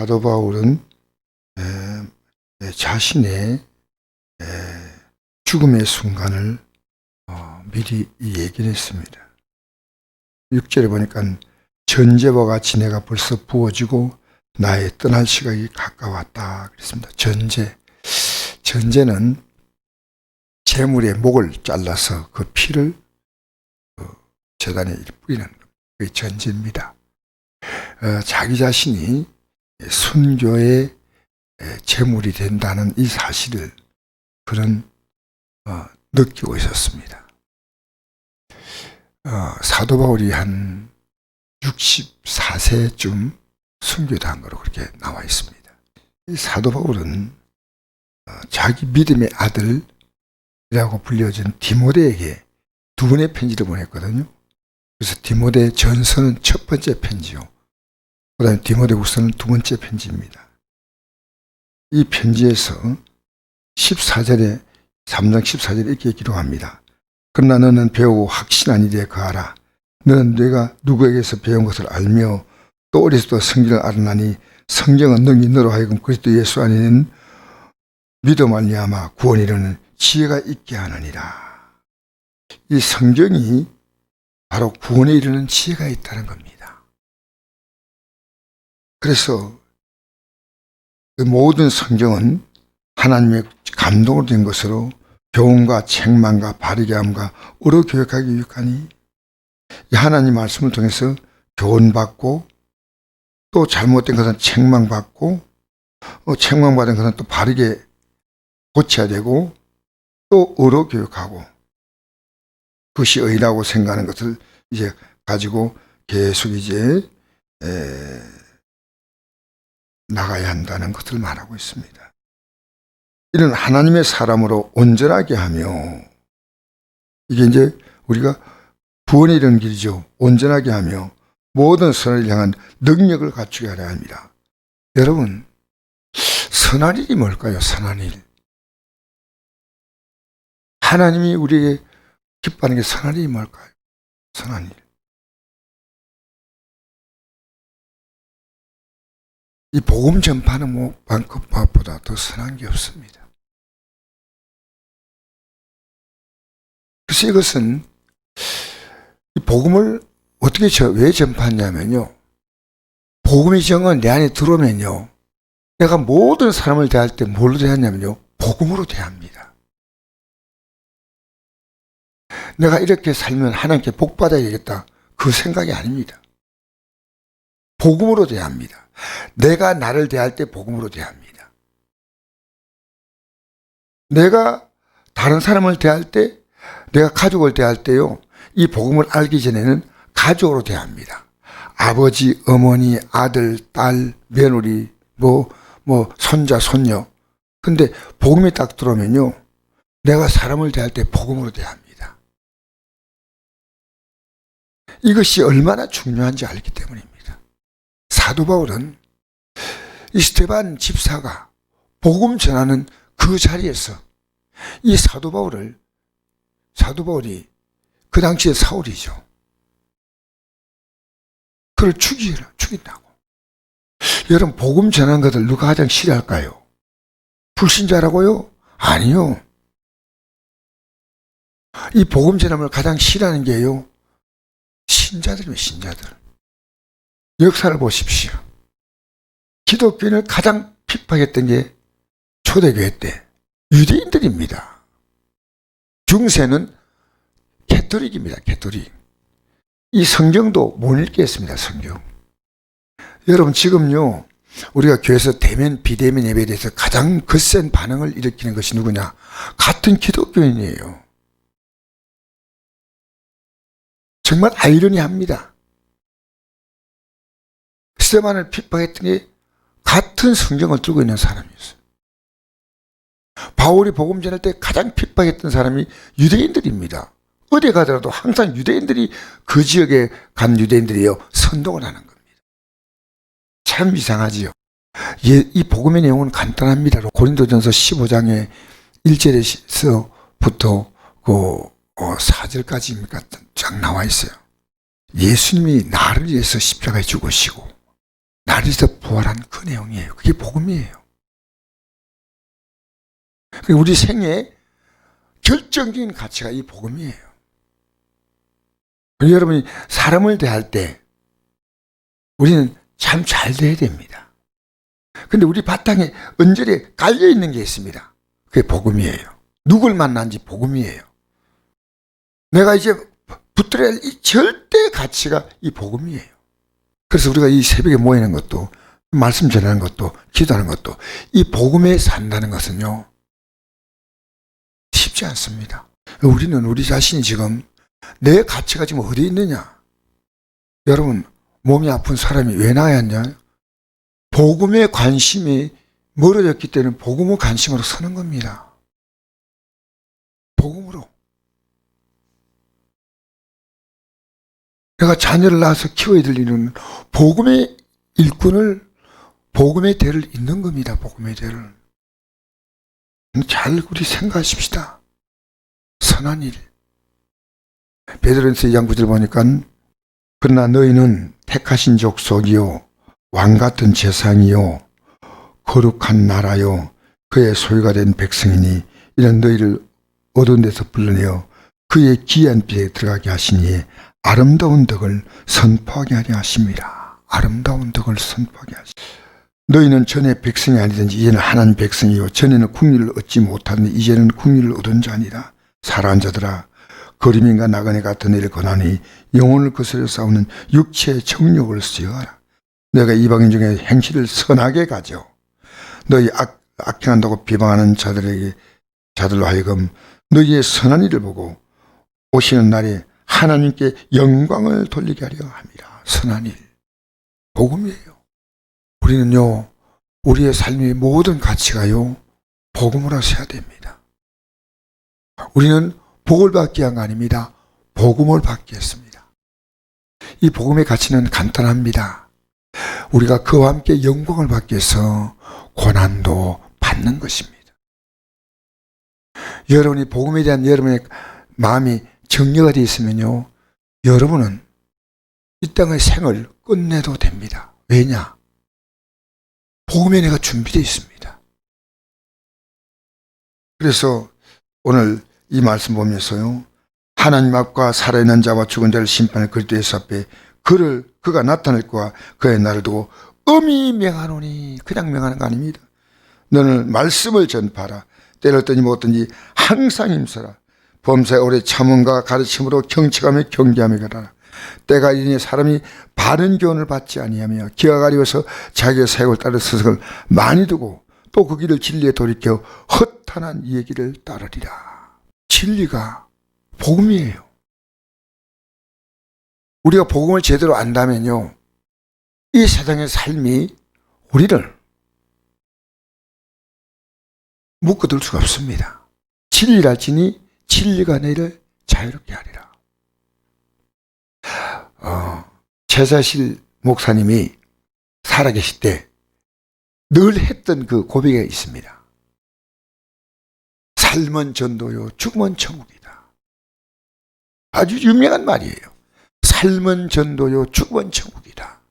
사도 바울은 자신의 죽음의 순간을 미리 얘기를 했습니다. 6절에 보니까 전제와 같이 내가 벌써 부어지고 나의 떠날 시각이 가까웠다 그랬습니다. 전제는 제물의 목을 잘라서 그 피를 제단에 뿌리는 것, 그게 전제입니다. 자기 자신이 순교의 제물이 된다는 이 사실을 그는 느끼고 있었습니다. 사도 바울이 한 64세쯤 순교한 거로 그렇게 나와 있습니다. 이 사도 바울은 자기 믿음의 아들이라고 불려진 디모데에게 두 번의 편지를 보냈거든요. 그래서 디모데 전서는 첫 번째 편지요. 그 다음에 디모데 후서는 두 번째 편지입니다. 이 편지에서 3장 14절에 이렇게 기록합니다. 그러나 너는 배우고 확신한 일에 거하라. 너는 내가 누구에게서 배운 것을 알며 또 어리서부터 성경을 알았나니 성경은 능히 너로 하여금 그리스도 예수 안에 있는 믿음 말미암아 구원에 이르는 지혜가 있게 하느니라. 이 성경이 바로 구원에 이르는 지혜가 있다는 겁니다. 그래서 그 모든 성경은 하나님의 감동으로 된 것으로 교훈과 책망과 바르게 함과 의로 교육하기 유익하니 이 하나님 말씀을 통해서 교훈받고 또 잘못된 것은 책망받고 책망받은 것은 또 바르게 고쳐야 되고 또 의로 교육하고 그것이 의라고 생각하는 것을 이제 가지고 계속 이제 나가야 한다는 것을 말하고 있습니다. 이런 하나님의 사람으로 온전하게 하며 이게 이제 우리가 구원에 이르는 길이죠. 온전하게 하며 모든 선을 향한 능력을 갖추게 하려 합니다. 여러분, 선한 일이 뭘까요? 선한 일. 하나님이 우리에게 기뻐하는 게 선한 일이 뭘까요? 선한 일. 이 복음 전파는 방법보다 더 선한 게 없습니다. 그래서 이것은 이 복음을 어떻게 왜 전파하냐면요. 복음의 정은 내 안에 들어오면요. 내가 모든 사람을 대할 때 뭘로 대하냐면요. 복음으로 대합니다. 내가 이렇게 살면 하나님께 복 받아야겠다. 그 생각이 아닙니다. 복음으로 대합니다. 내가 나를 대할 때 복음으로 대합니다. 내가 다른 사람을 대할 때, 내가 가족을 대할 때요. 이 복음을 알기 전에는 가족으로 대합니다. 아버지, 어머니, 아들, 딸, 며느리, 손자, 손녀. 근데 복음이 딱 들어오면요. 내가 사람을 대할 때 복음으로 대합니다. 이것이 얼마나 중요한지 알기 때문입니다. 사도 바울은 이 스데반 집사가 복음 전하는 그 자리에서 이 사도 바울이 그 당시에 사울이죠. 그를 죽인다고. 여러분, 복음 전하는 것을 누가 가장 싫어할까요? 불신자라고요? 아니요. 이 복음 전함을 가장 싫어하는 게요. 신자들이에요, 신자들. 역사를 보십시오. 기독교인을 가장 핍박했던 게 초대교회 때 유대인들입니다. 중세는 캐토릭입니다. 캐토릭. 이 성경도 못 읽겠습니다. 성경. 여러분, 지금요 우리가 교회에서 대면 비대면 예배에 대해서 가장 거센 반응을 일으키는 것이 누구냐? 같은 기독교인이에요. 정말 아이러니합니다. 스데반을 핍박했던 게 같은 성경을 들고 있는 사람이었어요. 바울이 복음 전할 때 가장 핍박했던 사람이 유대인들입니다. 어디 가더라도 항상 유대인들이 그 지역에 간 유대인들이요 선동을 하는 겁니다. 참 이상하지요. 이 복음의 내용은 간단합니다. 고린도전서 15장의 1절에서부터 4절까지입니까? 쫙 나와 있어요. 예수님이 나를 위해서 십자가에 죽으시고 나에서 부활한 그 내용이에요. 그게 복음이에요. 우리 생애의 결정적인 가치가 이 복음이에요. 여러분이 사람을 대할 때 우리는 참 잘 돼야 됩니다. 근데 우리 바탕에 언저리에 깔려 있는 게 있습니다. 그게 복음이에요. 누굴 만난지 복음이에요. 내가 이제 붙들어야 할 이 절대 가치가 이 복음이에요. 그래서 우리가 이 새벽에 모이는 것도, 말씀 전하는 것도, 기도하는 것도, 이 복음에 산다는 것은요, 쉽지 않습니다. 우리는 우리 자신이 지금 내 가치가 지금 어디에 있느냐? 여러분, 몸이 아픈 사람이 왜 나았냐? 복음에 관심이 멀어졌기 때문에 복음의 관심으로 서는 겁니다. 복음으로. 내가 자녀를 낳아서 키워야 될 일은 복음의 일꾼을, 복음의 대를 잇는 겁니다. 복음의 대를. 잘 우리 생각하십시다. 선한 일. 베드로전서 2장 9절 보니까 그러나 너희는 택하신 족속이요 왕같은 제사장이요 거룩한 나라요 그의 소유가 된 백성이니 이런 너희를 어두운 데서 불러내어 그의 귀한 빛에 들어가게 하시니 아름다운 덕을 선포하게 하려 하십니다. 아름다운 덕을 선포하게 하십니다. 너희는 전에 백성이 아니든지 이제는 하나님 백성이요 전에는 국리를 얻지 못하는데 이제는 국리를 얻은 자니라. 사랑하는 자들아 거림인과 나그네 같은 일을 권하니 영혼을 거스려 싸우는 육체의 정욕을 쓰여라. 내가 이방인 중에 행실을 선하게 가져 너희 악행한다고 비방하는 자들로 하여금 너희의 선한 일을 보고 오시는 날에 하나님께 영광을 돌리게 하려 합니다. 선한 일, 복음이에요. 우리는요, 우리의 삶의 모든 가치가요, 복음으로 서야 됩니다. 우리는 복을 받기 위한 거 아닙니다. 복음을 받기 위해서입니다. 이 복음의 가치는 간단합니다. 우리가 그와 함께 영광을 받기 위해서 고난도 받는 것입니다. 여러분이 복음에 대한 여러분의 마음이 정리가 되어 있으면요, 여러분은 이 땅의 생을 끝내도 됩니다. 왜냐? 복음에 내가 준비되어 있습니다. 그래서 오늘 이 말씀 보면서요, 하나님 앞과 살아있는 자와 죽은 자를 심판할 그리스도 예수 앞에 그가 나타날 거와 그의 날을 두고 엄히 명하노니, 그냥 명하는 거 아닙니다. 너는 말씀을 전파하라. 때를 뜨니 못 뜨니 항상 힘써라. 범사에 오래 참음과 가르침으로 경책하며 경계하며 가라. 때가 이르니 사람이 바른 교훈을 받지 아니하며 기가 가리워서 자기의 사역을 따를 스승을 많이 두고 또 그 길을 진리에 돌이켜 허탄한 얘기를 따르리라. 진리가 복음이에요. 우리가 복음을 제대로 안다면요, 이 세상의 삶이 우리를 묶어둘 수가 없습니다. 진리랄지니 진리가 너희를 자유롭게 하리라. 최사실 목사님이 살아계실 때 늘 했던 그 고백이 있습니다. 삶은 전도요, 죽음은 천국이다. 아주 유명한 말이에요. 삶은 전도요, 죽음은 천국이다.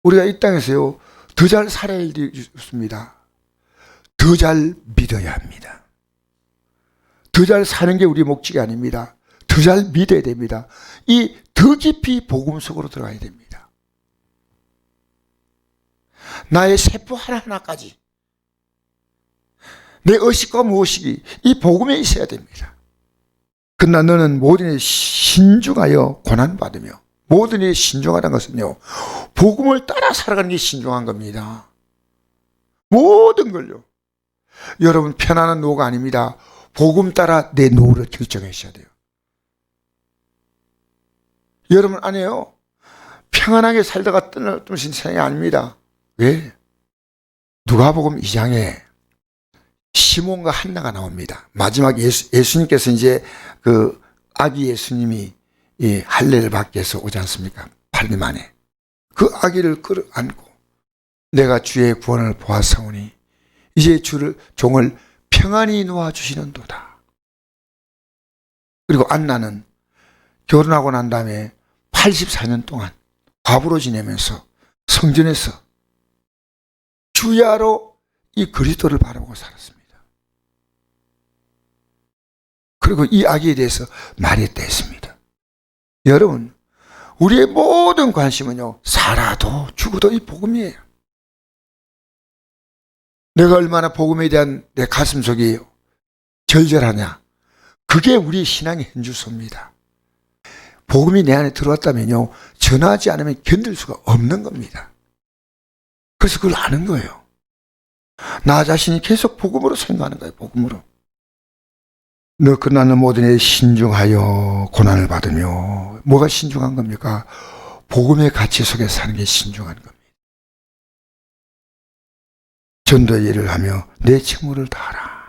우리가 이 땅에서요, 더 잘 살아야 되겠습니다. 더 잘 믿어야 합니다. 더 잘 사는 게 우리 목적이 아닙니다. 더 잘 믿어야 됩니다. 이 더 깊이 복음 속으로 들어가야 됩니다. 나의 세포 하나하나까지 내 의식과 무의식이 이 복음에 있어야 됩니다. 그러나 너는 모든 일에 신중하여 고난받으며, 모든 일에 신중하다는 것은요, 복음을 따라 살아가는 게 신중한 겁니다. 모든 걸요. 여러분, 편안한 노후가 아닙니다. 복음 따라 내 노후를 결정하셔야 돼요. 여러분 아니에요. 평안하게 살다가 떠나신 세상이 아닙니다. 왜? 누가복음 2장에 시몬과 한나가 나옵니다. 마지막 예수님께서 이제 그 아기 예수님이 이 할례를 받기 위해서 오지 않습니까? 8일 만에. 그 아기를 끌어안고 내가 주의 구원을 보았사오니 이제 종을 평안히 놓아주시는도다. 그리고 안나는 결혼하고 난 다음에 84년 동안 과부로 지내면서 성전에서 주야로 이 그리스도를 바라보고 살았습니다. 그리고 이 아기에 대해서 말했다 했습니다. 여러분, 우리의 모든 관심은요, 살아도 죽어도 이 복음이에요. 내가 얼마나 복음에 대한 내 가슴속이 절절하냐, 그게 우리 신앙의 현주소입니다. 복음이 내 안에 들어왔다면요, 전하지 않으면 견딜 수가 없는 겁니다. 그래서 그걸 아는 거예요. 나 자신이 계속 복음으로 생각하는 거예요. 복음으로. 너 끝나는 모든 일에 신중하여 고난을 받으며. 뭐가 신중한 겁니까? 복음의 가치 속에 사는 게 신중한 겁니다. 전도의 일을 하며 내 책무를 다하라.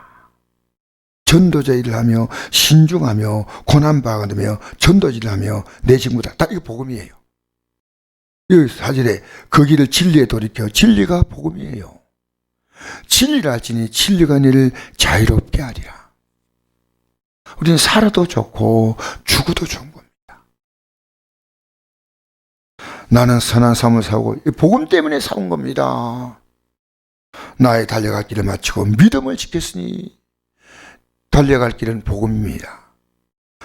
전도자 일을 하며 신중하며 고난받으며 전도질을 하며 내 책무를 다하라. 이거 복음이에요. 이 4절에 그 길을 진리에 돌이켜. 진리가 복음이에요. 진리를 알지니 진리가 너를 자유롭게 하리라. 우리는 살아도 좋고 죽어도 좋은 겁니다. 나는 선한 삶을 살고 복음 때문에 사온 겁니다. 나의 달려갈 길을 마치고 믿음을 지켰으니 달려갈 길은 복음입니다.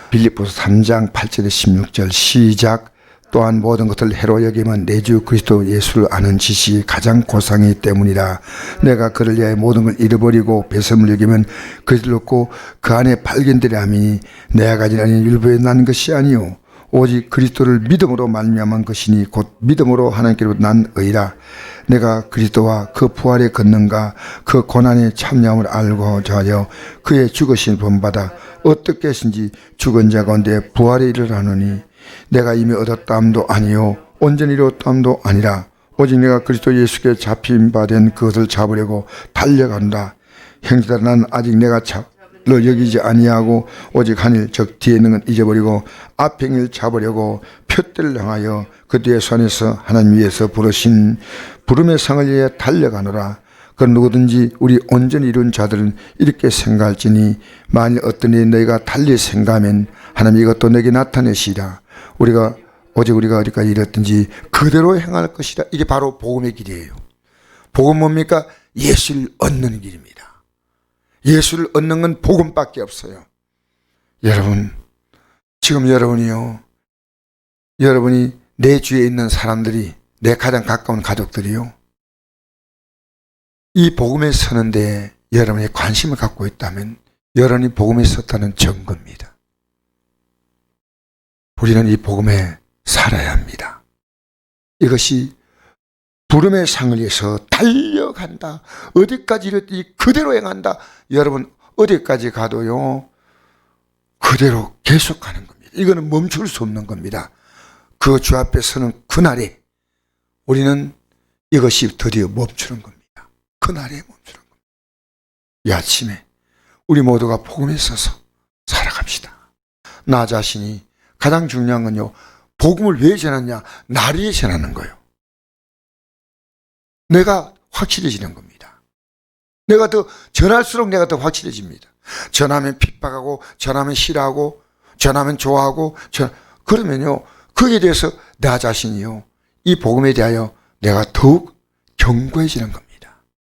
빌립보서 3장 8절에 16절 시작. 또한 모든 것을 해로 여기면 내 주 그리스도 예수를 아는 지식이 가장 고상이기 때문이라. 내가 그를 위하여 모든 걸 잃어버리고 배설물 여기면 그리스도를 얻고 그 안에 발견되려 함이니 내가 가진 아닌 일부에 난 것이 아니요 오직 그리스도를 믿음으로 말미암은 것이니 곧 믿음으로 하나님께로부터 난 의라. 내가 그리스도와 그 부활의 권능과 그 고난의 참여함을 알고자 하여 그의 죽으신 본받아 어떻게 하신지 죽은 자 가운데 부활의 일을 하노니 내가 이미 얻었다함도 아니요 온전히 이루었다함도 아니라 오직 내가 그리스도 예수께 잡힌 바 된 그것을 잡으려고 달려간다. 형제들아, 난 아직 내가 를 여기지 아니하고 오직 하늘 즉 뒤에 있는 건 잊어버리고 앞에 있는 일 잡으려고 표대를 향하여 그 뒤에 손에서 하나님 위에서 부르신 부름의 상을 위해 달려가노라. 그 누구든지 우리 온전히 이룬 자들은 이렇게 생각할지니 만일 어떤 일이 너희가 달리 생각하면 하나님 이것도 내게 나타내시리라. 오직 우리가 어디까지 이뤘든지 그대로 행할 것이다. 이게 바로 복음의 길이에요. 복음 뭡니까? 예수를 얻는 길입니다. 예수를 얻는 건 복음밖에 없어요. 여러분, 지금 여러분이 내 주위에 있는 사람들이, 내 가장 가까운 가족들이요, 이 복음에 서는데 여러분이 관심을 갖고 있다면 여러분이 복음에 섰다는 증거입니다. 우리는 이 복음에 살아야 합니다. 이것이 부름의 상을 위해서 달려간다. 어디까지 이랬더니 그대로 행한다. 여러분 어디까지 가도요 그대로 계속하는 겁니다. 이거는 멈출 수 없는 겁니다. 그 주 앞에 서는 그날에 우리는 이것이 드디어 멈추는 겁니다. 그날에 멈추는 겁니다. 이 아침에 우리 모두가 복음에 서서 살아갑시다. 나 자신이 가장 중요한 건요, 복음을 왜 전하냐? 나를 위해 전하는 거예요. 내가 확실해지는 겁니다. 내가 더 전할수록 내가 더 확실해집니다. 전하면 핍박하고, 전하면 싫어하고, 전하면 좋아하고, 그러면요, 거기에 대해서 나 자신이요, 이 복음에 대하여 내가 더욱 견고해지는 겁니다.